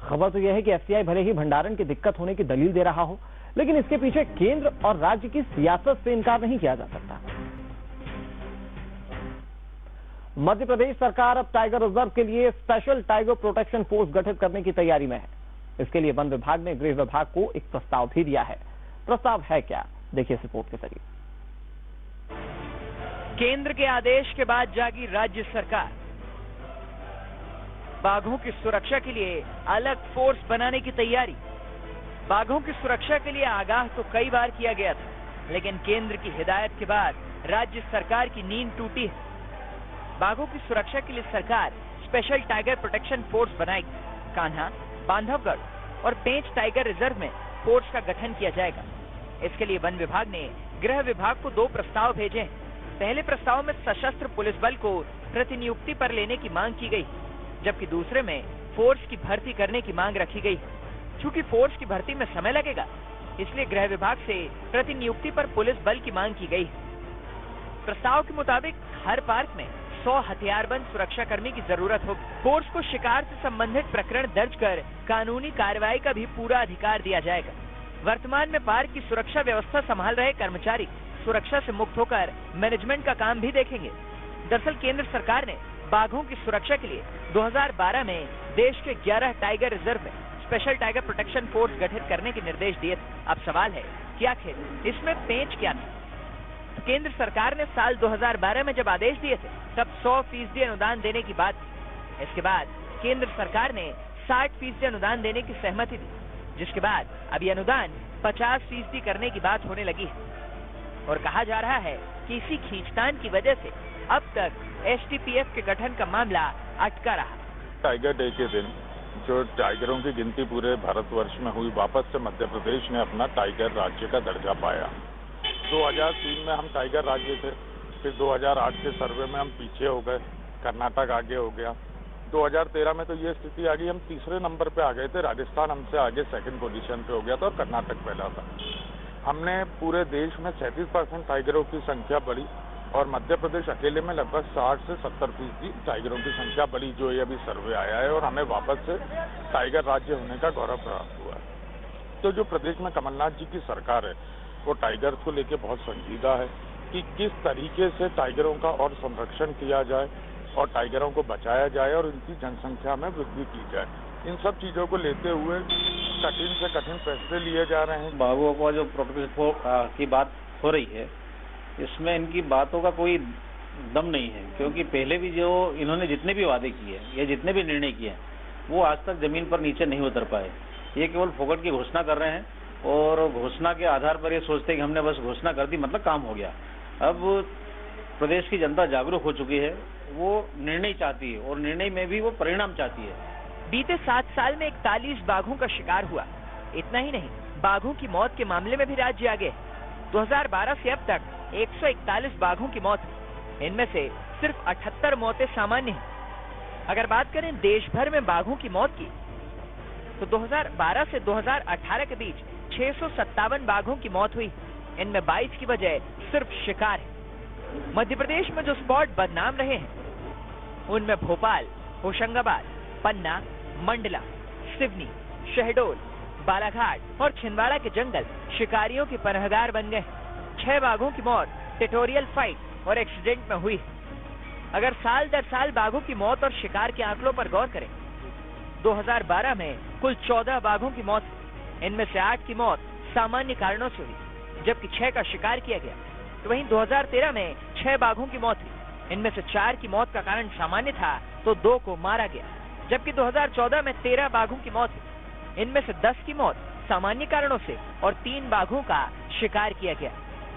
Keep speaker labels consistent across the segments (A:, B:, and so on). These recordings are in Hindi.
A: खबर तो यह है कि एफसीआई भले ही भंडारण की दिक्कत होने की दलील दे रहा हो, लेकिन इसके पीछे केंद्र और राज्य की सियासत से इनकार नहीं किया जा सकता। मध्य प्रदेश सरकार अब टाइगर रिजर्व के लिए स्पेशल टाइगर प्रोटेक्शन फोर्स गठित करने की तैयारी में है। इसके लिए वन विभाग ने गृह विभाग को एक प्रस्ताव भी दिया है। प्रस्ताव है क्या, देखिए इस रिपोर्ट के जरिए।
B: केंद्र के आदेश के बाद जागी राज्य सरकार। बाघों की सुरक्षा के लिए अलग फोर्स बनाने की तैयारी। बाघों की सुरक्षा के लिए आगाह तो कई बार किया गया था, लेकिन केंद्र की हिदायत के बाद राज्य सरकार की नींद टूटी है। बाघों की सुरक्षा के लिए सरकार स्पेशल टाइगर प्रोटेक्शन फोर्स बनाएगी। कान्हा, बांधवगढ़ और पेंच टाइगर रिजर्व में फोर्स का गठन किया जाएगा। इसके लिए वन विभाग ने गृह विभाग को 2 प्रस्ताव भेजे हैं। पहले प्रस्ताव में सशस्त्र पुलिस बल को प्रतिनियुक्ति पर लेने की मांग की गई, जबकि दूसरे में फोर्स की भर्ती करने की मांग रखी गई। चूंकि फोर्स की भर्ती में समय लगेगा, इसलिए गृह विभाग से प्रतिनियुक्ति पर पुलिस बल की मांग की गई। प्रस्ताव के मुताबिक हर पार्क में 100 हथियारबंद सुरक्षाकर्मी की जरूरत होगी। फोर्स को शिकार से संबंधित प्रकरण दर्ज कर कानूनी कार्रवाई का भी पूरा अधिकार दिया जाएगा। वर्तमान में पार्क की सुरक्षा व्यवस्था संभाल रहे कर्मचारी सुरक्षा से मुक्त होकर मैनेजमेंट का काम भी देखेंगे। दरअसल केंद्र सरकार ने बाघों की सुरक्षा के लिए 2012 में देश के 11 टाइगर रिजर्व में स्पेशल टाइगर प्रोटेक्शन फोर्स गठित करने के निर्देश दिए थे। अब सवाल है कि आखिर इसमें पेंच क्या था? तो केंद्र सरकार ने साल 2012 में जब आदेश दिए थे, तब 100% अनुदान देने की बात थी। इसके बाद केंद्र सरकार ने 60% अनुदान देने की सहमति दी, जिसके बाद अब ये अनुदान 50% करने की बात होने लगी है। और कहा जा रहा है कि इसी खींचतान की वजह से अब तक एसटीपीएफ के गठन का मामला अटका रहा।
C: टाइगर डे के दिन जो टाइगरों की गिनती पूरे भारतवर्ष में हुई, वापस से मध्य प्रदेश ने अपना टाइगर राज्य का दर्जा पाया। 2003 में हम टाइगर राज्य थे, फिर 2008 के सर्वे में हम पीछे हो गए, कर्नाटक आगे हो गया। 2013 में तो ये स्थिति आ गई, हम तीसरे नंबर पे आ गए थे, राजस्थान हमसे आगे 2nd पोजीशन पे हो गया था और कर्नाटक पहला था। हमने पूरे देश में 37% टाइगरों की संख्या बढ़ी और मध्य प्रदेश अकेले में लगभग 60 से 70% टाइगरों की संख्या बढ़ी, जो ये अभी सर्वे आया है, और हमें वापस से टाइगर राज्य होने का गौरव प्राप्त हुआ है। तो जो प्रदेश में कमलनाथ जी की सरकार है, वो टाइगर्स को लेके बहुत संजीदा है कि किस तरीके से टाइगरों का और संरक्षण किया जाए और टाइगरों को बचाया जाए और इनकी जनसंख्या में वृद्धि की जाए। इन सब चीजों को लेते हुए कठिन से कठिन फैसले लिए जा रहे हैं।
D: बाघों को जो प्रोटेक्शन की बात हो रही है, इसमें इनकी बातों का कोई दम नहीं है, क्योंकि पहले भी जो इन्होंने जितने भी वादे किए या जितने भी निर्णय किए, वो आज तक जमीन पर नीचे नहीं उतर पाए। ये केवल फोकट की घोषणा कर रहे हैं और घोषणा के आधार पर ये सोचते हैं कि हमने बस घोषणा कर दी मतलब काम हो गया। अब प्रदेश की जनता जागरूक हो चुकी है, वो निर्णय चाहती है और निर्णय में भी वो परिणाम चाहती है।
B: बीते 7 साल में 41 बाघों का शिकार हुआ। इतना ही नहीं, बाघों की मौत के मामले में भी राज्य आगे है। 2012 से अब तक 141 बाघों की मौत हुई। इनमें से सिर्फ 78 मौतें सामान्य हैं। अगर बात करें देश भर में बाघों की मौत की, तो 2012 से 2018 के बीच 657 बाघों की मौत हुई। इनमें 22 की वजह सिर्फ शिकार है। मध्य प्रदेश में जो स्पॉट बदनाम रहे हैं, उनमें भोपाल, होशंगाबाद, पन्ना, मंडला, सिवनी, शहडोल, बालाघाट और छिंदवाड़ा के जंगल शिकारियों के पनाहगार बन गए। 6 बाघों की मौत टेरिटोरियल फाइट और एक्सीडेंट में हुई। अगर साल दर साल बाघों की मौत और शिकार के आंकड़ों पर गौर करें, 2012 में कुल 14 बाघों की मौत, इनमें से 8 की मौत सामान्य कारणों से हुई, जबकि 6 का शिकार किया गया। तो वहीं 2013 में 6 बाघों की मौत हुई। इनमें से 4 की मौत का कारण सामान्य था तो 2 को मारा गया, जबकि 2014 में 13 बाघों की मौत हुई। इनमें से 10 की मौत सामान्य कारणों से और 3 बाघों का शिकार किया गया।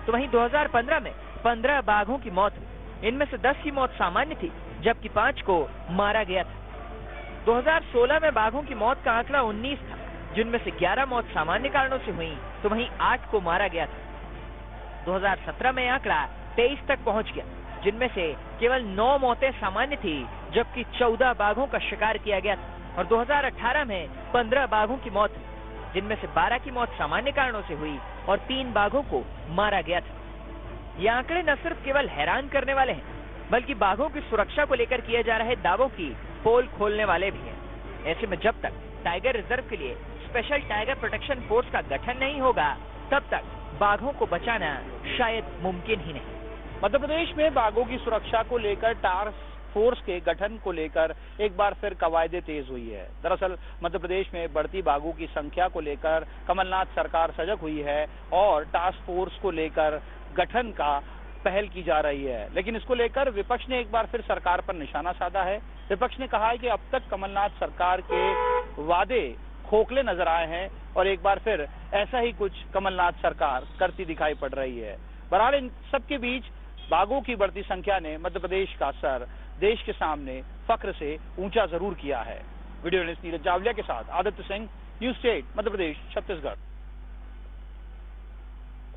B: तो वहीं 2015 में 15 बाघों की मौत हुई। इनमें से 10 की मौत सामान्य थी, जबकि 5 को मारा गया था। 2016 में बाघों की मौत का आंकड़ा 19 था, जिनमें से 11 मौत सामान्य कारणों से हुई, तो वहीं 8 को मारा गया था। 2017 में आंकड़ा 23 तक पहुंच गया, जिनमें से केवल 9 मौतें सामान्य थी, जबकि 14 बाघों का शिकार किया गया था। और 2018 में 15 बाघों की मौत, जिनमें से 12 की मौत सामान्य कारणों से हुई और 3 बाघों को मारा गया था। ये आंकड़े न सिर्फ केवल हैरान करने वाले हैं, बल्कि बाघों की सुरक्षा को लेकर किए जा रहे दावों की पोल खोलने वाले भी हैं। ऐसे में जब तक टाइगर रिजर्व के लिए स्पेशल टाइगर प्रोटेक्शन फोर्स का गठन नहीं होगा, तब तक बाघों को बचाना शायद मुमकिन ही नहीं।
E: मध्य प्रदेश में बाघों की सुरक्षा को लेकर टास्क फोर्स के गठन को लेकर एक बार फिर कवायदे तेज हुई है। दरअसल मध्य प्रदेश में बढ़ती बाघों की संख्या को लेकर कमलनाथ सरकार सजग हुई है और टास्क फोर्स को लेकर गठन का पहल की जा रही है। लेकिन इसको लेकर विपक्ष ने एक बार फिर सरकार पर निशाना साधा है। विपक्ष ने कहा है कि अब तक कमलनाथ सरकार के वादे खोखले नजर आए हैं और एक बार फिर ऐसा ही कुछ कमलनाथ सरकार करती दिखाई पड़ रही है। बहरहाल इन सबके बीच बाघों की बढ़ती संख्या ने मध्य प्रदेश का सर देश के सामने फख्र से ऊंचा जरूर किया है। वीडियो जर्नलिस्ट नीरज जावलिया के साथ आदित्य सिंह, न्यूज़ 8 मध्य प्रदेश, छत्तीसगढ़।